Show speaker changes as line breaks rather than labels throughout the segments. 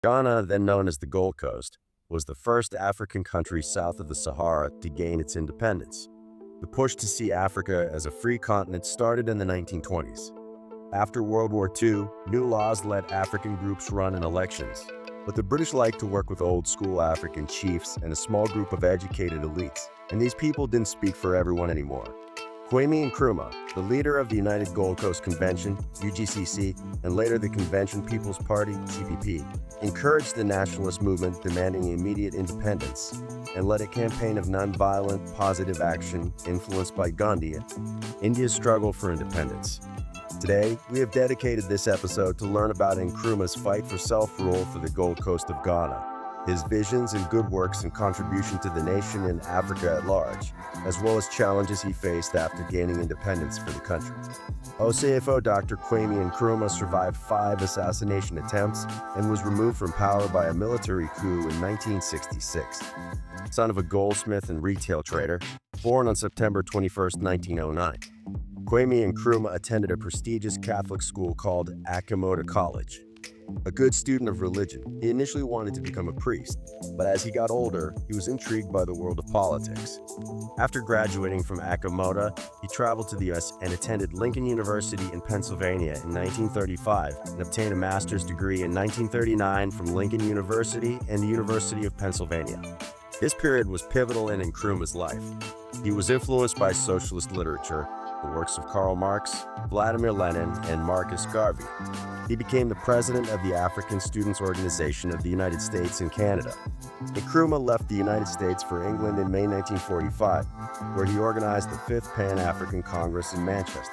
Ghana, then known as the Gold Coast, was the first African country south of the Sahara to gain its independence. The push to see Africa as a free continent started in the 1920s. After World War II, new laws let African groups run in elections, but the British liked to work with old-school African chiefs and a small group of educated elites, and these people didn't speak for everyone anymore. Kwame Nkrumah, the leader of the United Gold Coast Convention, U.G.C.C, and later the Convention People's Party, CPP, encouraged the nationalist movement demanding immediate independence and led a campaign of nonviolent, positive action influenced by Gandhi, India's struggle for independence. Today, we have dedicated this episode to learn about Nkrumah's fight for self-rule for the Gold Coast of Ghana, his visions and good works and contribution to the nation and Africa at large, as well as challenges he faced after gaining independence for the country. OCFO Dr. Kwame Nkrumah survived 5 assassination attempts and was removed from power by a military coup in 1966. Son of a goldsmith and retail trader, born on September 21, 1909. Kwame Nkrumah attended a prestigious Catholic school called Achamoda College. A good student of religion, he initially wanted to become a priest, but as he got older, he was intrigued by the world of politics. After graduating from Achamoda, he traveled to the U.S. and attended Lincoln University in Pennsylvania in 1935 and obtained a master's degree in 1939 from Lincoln University and the University of Pennsylvania. This period was pivotal in Nkrumah's life. He was influenced by socialist literature, the works of Karl Marx, Vladimir Lenin, and Marcus Garvey. He became the president of the African Students' Organization of the United States and Canada. Nkrumah left the United States for England in May 1945, where he organized the 5th Pan-African Congress in Manchester.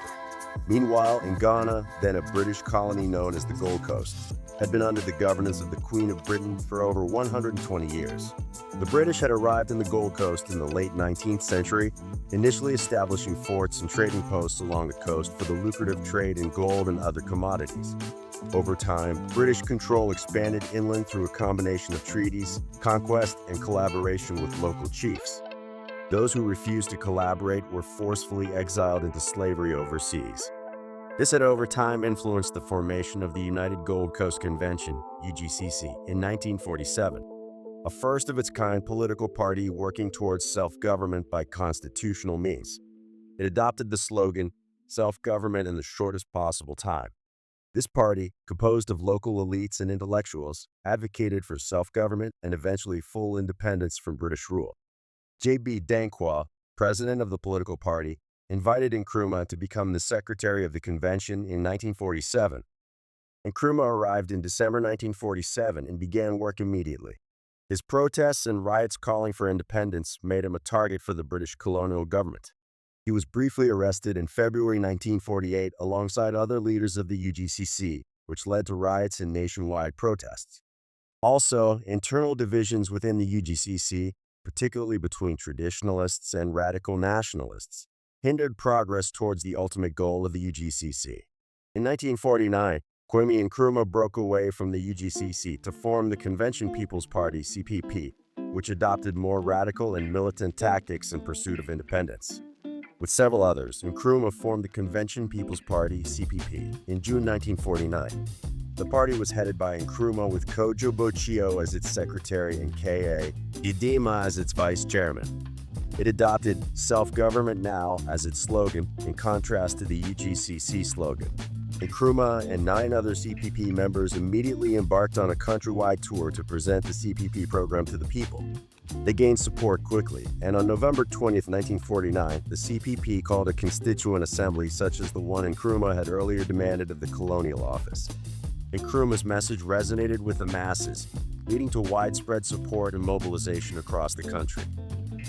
Meanwhile, in Ghana, then a British colony known as the Gold Coast, had been under the governance of the Queen of Britain for over 120 years. The British had arrived in the Gold Coast in the late 19th century, initially establishing forts and trading posts along the coast for the lucrative trade in gold and other commodities. Over time, British control expanded inland through a combination of treaties, conquest, and collaboration with local chiefs. Those who refused to collaborate were forcefully exiled into slavery overseas. This had over time influenced the formation of the United Gold Coast Convention, U.G.C.C, in 1947, a first-of-its-kind political party working towards self-government by constitutional means. It adopted the slogan, self-government in the shortest possible time. This party, composed of local elites and intellectuals, advocated for self-government and eventually full independence from British rule. J.B. Danquah, president of the political party, invited Nkrumah to become the secretary of the convention in 1947. Nkrumah arrived in December 1947 and began work immediately. His protests and riots calling for independence made him a target for the British colonial government. He was briefly arrested in February 1948 alongside other leaders of the U.G.C.C, which led to riots and nationwide protests. Also, internal divisions within the U.G.C.C, particularly between traditionalists and radical nationalists, hindered progress towards the ultimate goal of the U.G.C.C. In 1949, Kwame Nkrumah broke away from the U.G.C.C to form the Convention People's Party, CPP, which adopted more radical and militant tactics in pursuit of independence. With several others, Nkrumah formed the Convention People's Party, CPP, in June 1949. The party was headed by Nkrumah with Kojo Bochio as its secretary and K.A. Idima as its vice chairman. It adopted self-government now as its slogan, in contrast to the U.G.C.C slogan. Nkrumah and 9 other CPP members immediately embarked on a countrywide tour to present the CPP program to the people. They gained support quickly, and on November 20, 1949, the CPP called a constituent assembly such as the one Nkrumah had earlier demanded of the colonial office. Nkrumah's message resonated with the masses, leading to widespread support and mobilization across the country.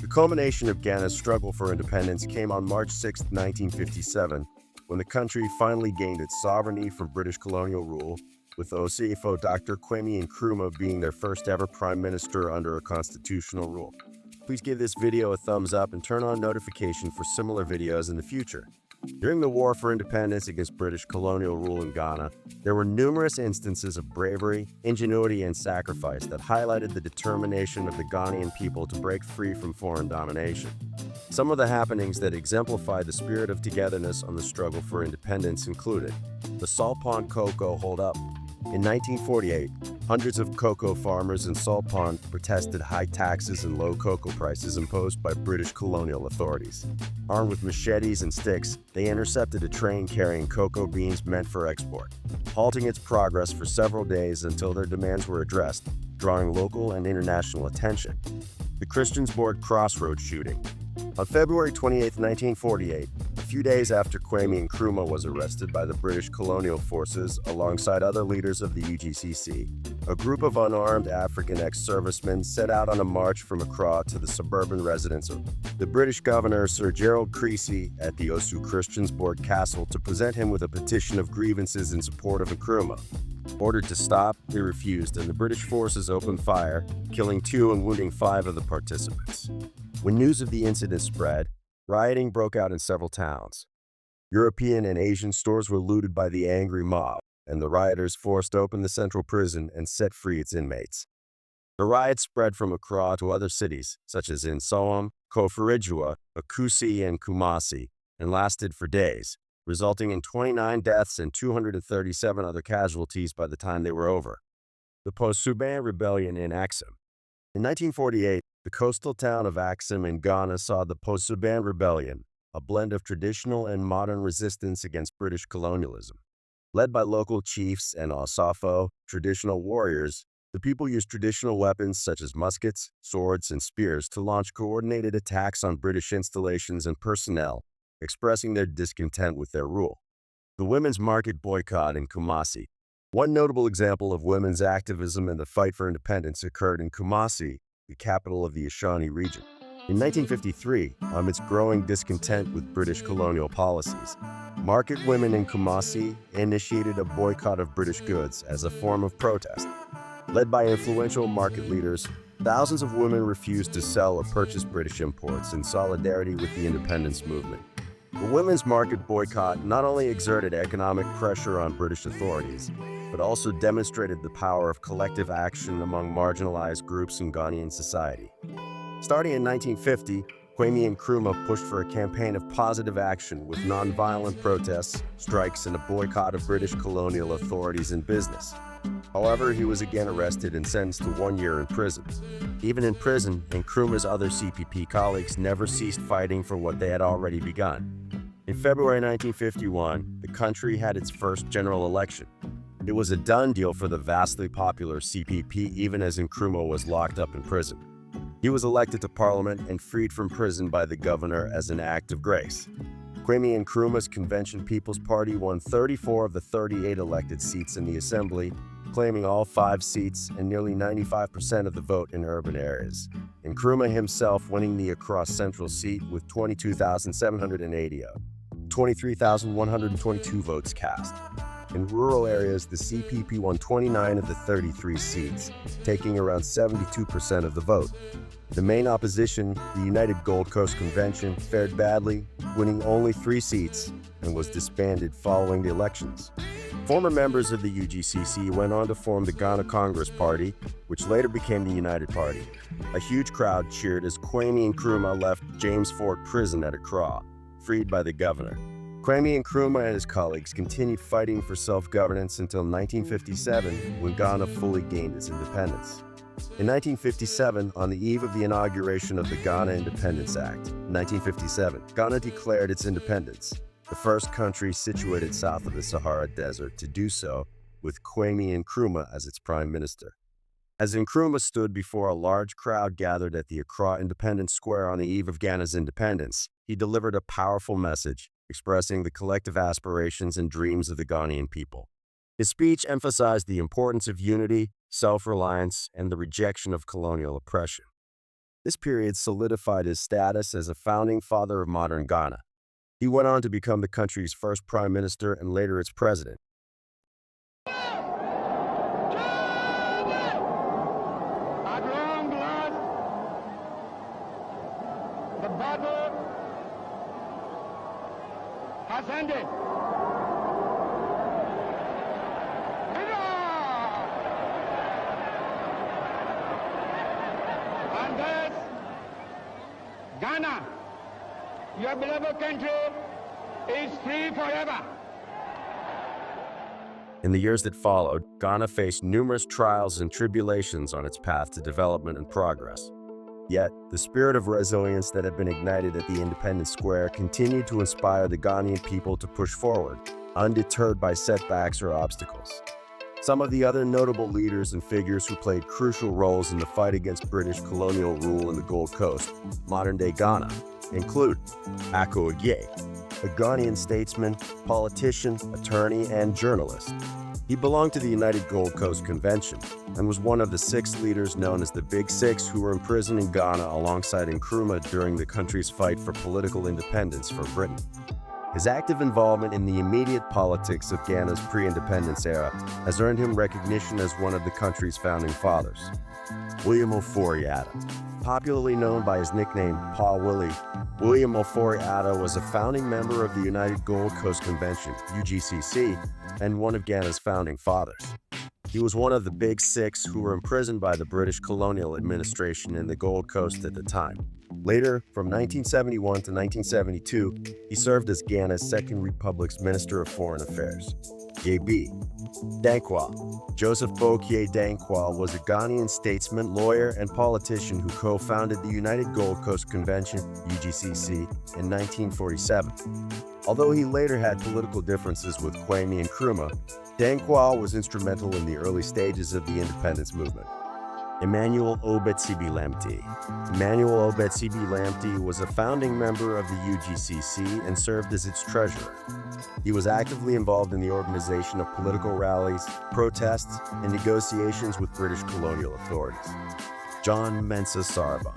The culmination of Ghana's struggle for independence came on March 6, 1957, when the country finally gained its sovereignty from British colonial rule, with OCFO Dr. Kwame Nkrumah being their first ever prime minister under a constitutional rule. Please give this video a thumbs up and turn on notifications for similar videos in the future. During the War for Independence against British colonial rule in Ghana, there were numerous instances of bravery, ingenuity, and sacrifice that highlighted the determination of the Ghanaian people to break free from foreign domination. Some of the happenings that exemplify the spirit of togetherness on the struggle for independence included the Salt Pond Cocoa Hold-Up, In 1948, hundreds of cocoa farmers in Salt Pond protested high taxes and low cocoa prices imposed by British colonial authorities. Armed with machetes and sticks, they intercepted a train carrying cocoa beans meant for export, halting its progress for several days until their demands were addressed, drawing local and international attention. The Christiansborg Crossroads shooting. On February 28, 1948, a few days after Kwame Nkrumah was arrested by the British colonial forces alongside other leaders of the U.G.C.C, a group of unarmed African ex-servicemen set out on a march from Accra to the suburban residence of the British governor Sir Gerald Creasy at the Osu Christiansborg Castle to present him with a petition of grievances in support of Nkrumah. Ordered to stop, they refused, and the British forces opened fire, killing 2 and wounding 5 of the participants. When news of the incident spread, rioting broke out in several towns. European and Asian stores were looted by the angry mob, and the rioters forced open the central prison and set free its inmates. The riots spread from Accra to other cities, such as in Soham, Koforidua, Akusi, and Kumasi, and lasted for days, resulting in 29 deaths and 237 other casualties by the time they were over. The Post-Suban Rebellion in Axum. In 1948, the coastal town of Axum in Ghana saw the Post-Suban Rebellion, a blend of traditional and modern resistance against British colonialism. Led by local chiefs and Osafo, traditional warriors, the people used traditional weapons such as muskets, swords, and spears to launch coordinated attacks on British installations and personnel, expressing their discontent with their rule. The women's market boycott in Kumasi. One notable example of women's activism in the fight for independence occurred in Kumasi, the capital of the Ashanti region. In 1953, amidst growing discontent with British colonial policies, market women in Kumasi initiated a boycott of British goods as a form of protest. Led by influential market leaders, thousands of women refused to sell or purchase British imports in solidarity with the independence movement. The women's market boycott not only exerted economic pressure on British authorities, but also demonstrated the power of collective action among marginalized groups in Ghanaian society. Starting in 1950, Kwame Nkrumah pushed for a campaign of positive action with nonviolent protests, strikes, and a boycott of British colonial authorities and business. However, he was again arrested and sentenced to 1 year in prison. Even in prison, Nkrumah's other CPP colleagues never ceased fighting for what they had already begun. In February 1951, the country had its first general election. It was a done deal for the vastly popular CPP even as Nkrumah was locked up in prison. He was elected to parliament and freed from prison by the governor as an act of grace. Kwame Nkrumah's Convention People's Party won 34 of the 38 elected seats in the assembly, claiming all 5 seats and nearly 95% of the vote in urban areas. Nkrumah himself winning the Accra Central seat with 22,780 of 23,122 votes cast. In rural areas, the CPP won 29 of the 33 seats, taking around 72% of the vote. The main opposition, the United Gold Coast Convention, fared badly, winning only 3 seats, and was disbanded following the elections. Former members of the U.G.C.C went on to form the Ghana Congress Party, which later became the United Party. A huge crowd cheered as Kwame Nkrumah left James Fort Prison at Accra, freed by the governor. Kwame Nkrumah and his colleagues continued fighting for self-governance until 1957, when Ghana fully gained its independence. In 1957, on the eve of the inauguration of the Ghana Independence Act, 1957, Ghana declared its independence, the first country situated south of the Sahara Desert to do so, with Kwame Nkrumah as its prime minister. As Nkrumah stood before a large crowd gathered at the Accra Independence Square on the eve of Ghana's independence, he delivered a powerful message, expressing the collective aspirations and dreams of the Ghanaian people. His speech emphasized the importance of unity, self-reliance, and the rejection of colonial oppression. This period solidified his status as a founding father of modern Ghana. He went on to become the country's first prime minister and later its president.
At long last, the battle has ended. And thus, Ghana, your beloved country, is free forever.
In the years that followed, Ghana faced numerous trials and tribulations on its path to development and progress. Yet, the spirit of resilience that had been ignited at the Independence Square continued to inspire the Ghanaian people to push forward, undeterred by setbacks or obstacles. Some of the other notable leaders and figures who played crucial roles in the fight against British colonial rule in the Gold Coast, modern-day Ghana, include Akko Agye, a Ghanaian statesman, politician, attorney, and journalist. He belonged to the United Gold Coast Convention and was one of the 6 leaders known as the Big Six who were imprisoned in Ghana alongside Nkrumah during the country's fight for political independence from Britain. His active involvement in the immediate politics of Ghana's pre-independence era has earned him recognition as one of the country's founding fathers. William Ofori-Atta, popularly known by his nickname Pa Willie, William Ofori-Atta was a founding member of the United Gold Coast Convention, U.G.C.C, and one of Ghana's founding fathers. He was one of the Big Six who were imprisoned by the British colonial administration in the Gold Coast at the time. Later, from 1971 to 1972, he served as Ghana's Second Republic's Minister of Foreign Affairs. J.B. Danquah. Joseph Boakie Danquah was a Ghanaian statesman, lawyer, and politician who co-founded the United Gold Coast Convention, U.G.C.C, in 1947. Although he later had political differences with Kwame Nkrumah, Danquah was instrumental in the early stages of the independence movement. Emmanuel Obetsebi-Lamptey. Emmanuel Obetsebi-Lamptey was a founding member of the U.G.C.C and served as its treasurer. He was actively involved in the organization of political rallies, protests, and negotiations with British colonial authorities. John Mensah Sarba.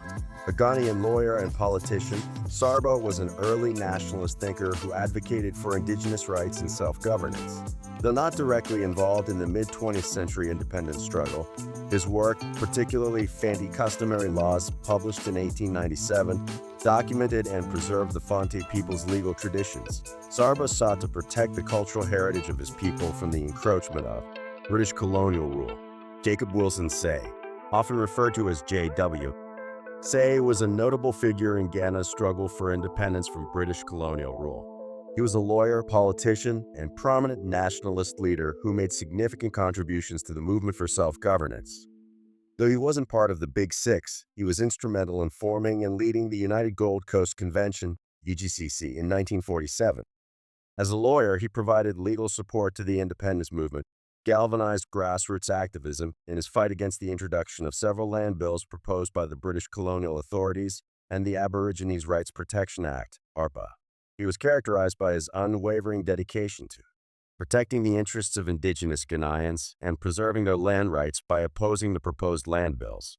A Ghanaian lawyer and politician, Sarba was an early nationalist thinker who advocated for indigenous rights and self-governance. Though not directly involved in the mid-20th century independence struggle, his work, particularly Fanti Customary Laws, published in 1897, documented and preserved the Fanti people's legal traditions. Sarba sought to protect the cultural heritage of his people from the encroachment of British colonial rule. Jacob Wilson Say, often referred to as J.W., Say was a notable figure in Ghana's struggle for independence from British colonial rule. He was a lawyer, politician, and prominent nationalist leader who made significant contributions to the movement for self-governance. Though he wasn't part of the Big Six, he was instrumental in forming and leading the United Gold Coast Convention, U.G.C.C, in 1947. As a lawyer, he provided legal support to the independence movement, galvanized grassroots activism in his fight against the introduction of several land bills proposed by the British colonial authorities and the Aborigines Rights Protection Act, ARPA. He was characterized by his unwavering dedication to protecting the interests of indigenous Ghanaians and preserving their land rights by opposing the proposed land bills.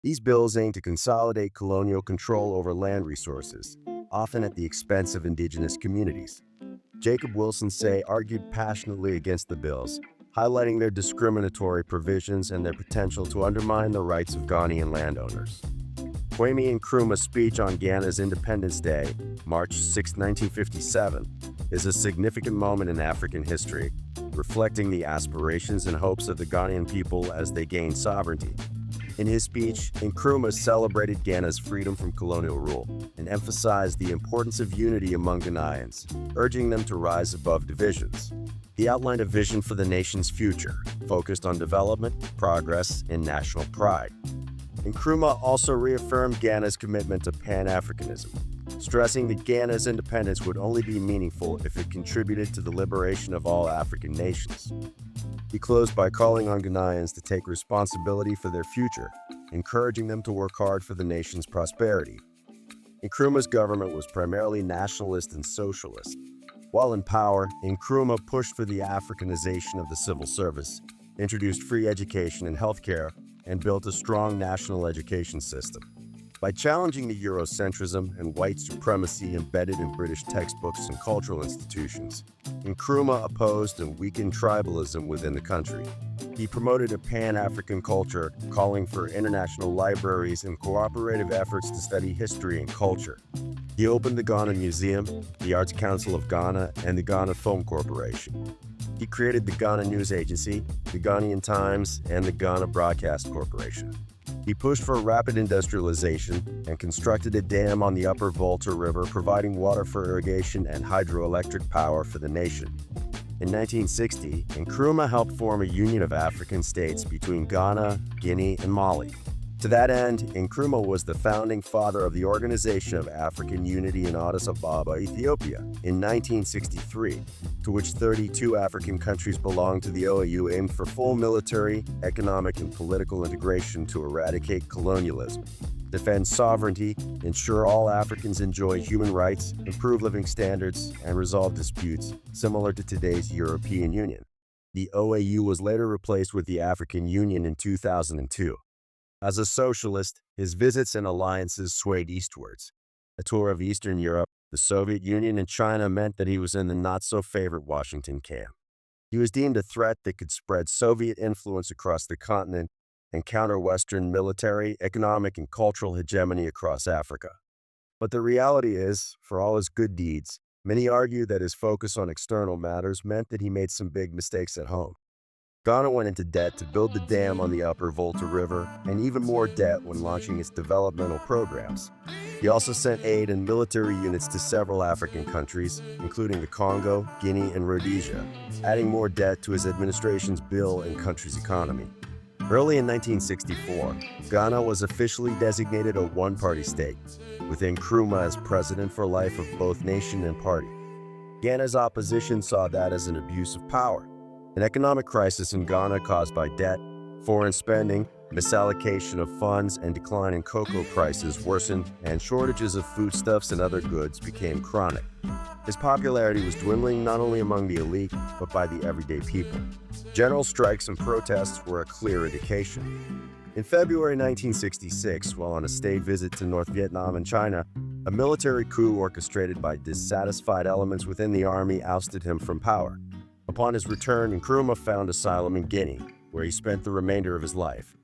These bills aimed to consolidate colonial control over land resources, often at the expense of indigenous communities. Jacob Wilson Say argued passionately against the bills, highlighting their discriminatory provisions and their potential to undermine the rights of Ghanaian landowners. Kwame Nkrumah's speech on Ghana's Independence Day, March 6, 1957, is a significant moment in African history, reflecting the aspirations and hopes of the Ghanaian people as they gained sovereignty. In his speech, Nkrumah celebrated Ghana's freedom from colonial rule and emphasized the importance of unity among Ghanaians, urging them to rise above divisions. He outlined a vision for the nation's future, focused on development, progress, and national pride. Nkrumah also reaffirmed Ghana's commitment to Pan-Africanism, stressing that Ghana's independence would only be meaningful if it contributed to the liberation of all African nations. He closed by calling on Ghanaians to take responsibility for their future, encouraging them to work hard for the nation's prosperity. Nkrumah's government was primarily nationalist and socialist. While in power, Nkrumah pushed for the Africanization of the civil service, introduced free education and healthcare, and built a strong national education system. By challenging the Eurocentrism and white supremacy embedded in British textbooks and cultural institutions, Nkrumah opposed and weakened tribalism within the country. He promoted a Pan-African culture, calling for international libraries and cooperative efforts to study history and culture. He opened the Ghana Museum, the Arts Council of Ghana, and the Ghana Film Corporation. He created the Ghana News Agency, the Ghanaian Times, and the Ghana Broadcast Corporation. He pushed for rapid industrialization and constructed a dam on the Upper Volta River, providing water for irrigation and hydroelectric power for the nation. In 1960, Nkrumah helped form a union of African states between Ghana, Guinea, and Mali. To that end, Nkrumah was the founding father of the Organization of African Unity in Addis Ababa, Ethiopia, in 1963, to which 32 African countries belonged to the OAU aimed for full military, economic, and political integration to eradicate colonialism, defend sovereignty, ensure all Africans enjoy human rights, improve living standards, and resolve disputes, similar to today's European Union. The OAU was later replaced with the African Union in 2002. As a socialist, his visits and alliances swayed eastwards. A tour of Eastern Europe, the Soviet Union, and China meant that he was in the not-so-favorite Washington camp. He was deemed a threat that could spread Soviet influence across the continent and counter Western military, economic, and cultural hegemony across Africa. But the reality is, for all his good deeds, many argue that his focus on external matters meant that he made some big mistakes at home. Ghana went into debt to build the dam on the upper Volta River, and even more debt when launching its developmental programs. He also sent aid and military units to several African countries, including the Congo, Guinea, and Rhodesia, adding more debt to his administration's bill and country's economy. Early in 1964, Ghana was officially designated a one-party state, with Nkrumah as president for life of both nation and party. Ghana's opposition saw that as an abuse of power. An economic crisis in Ghana caused by debt, foreign spending, misallocation of funds, and decline in cocoa prices worsened, and shortages of foodstuffs and other goods became chronic. His popularity was dwindling not only among the elite, but by the everyday people. General strikes and protests were a clear indication. In February 1966, while on a state visit to North Vietnam and China, a military coup orchestrated by dissatisfied elements within the army ousted him from power. Upon his return, Nkrumah found asylum in Guinea, where he spent the remainder of his life.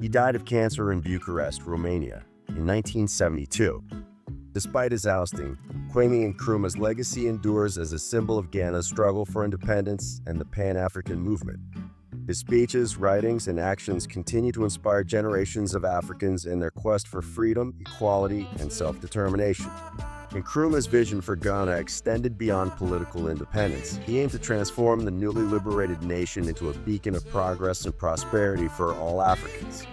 He died of cancer in Bucharest, Romania, in 1972. Despite his ousting, Kwame Nkrumah's legacy endures as a symbol of Ghana's struggle for independence and the Pan-African movement. His speeches, writings, and actions continue to inspire generations of Africans in their quest for freedom, equality, and self-determination. Nkrumah's vision for Ghana extended beyond political independence. He aimed to transform the newly liberated nation into a beacon of progress and prosperity for all Africans.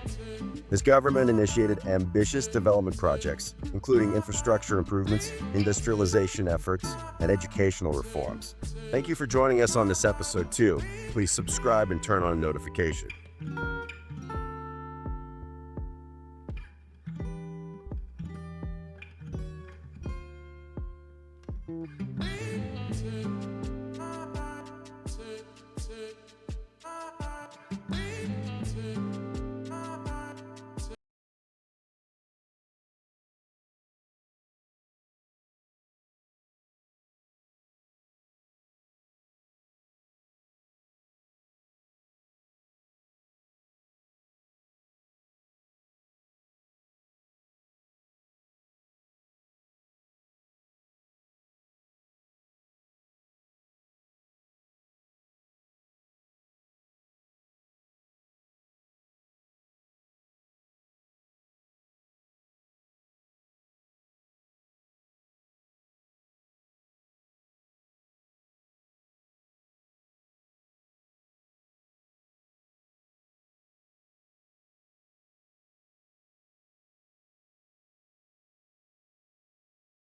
His government initiated ambitious development projects, including infrastructure improvements, industrialization efforts, and educational reforms. Thank you for joining us on this episode too. Please subscribe and turn on notifications.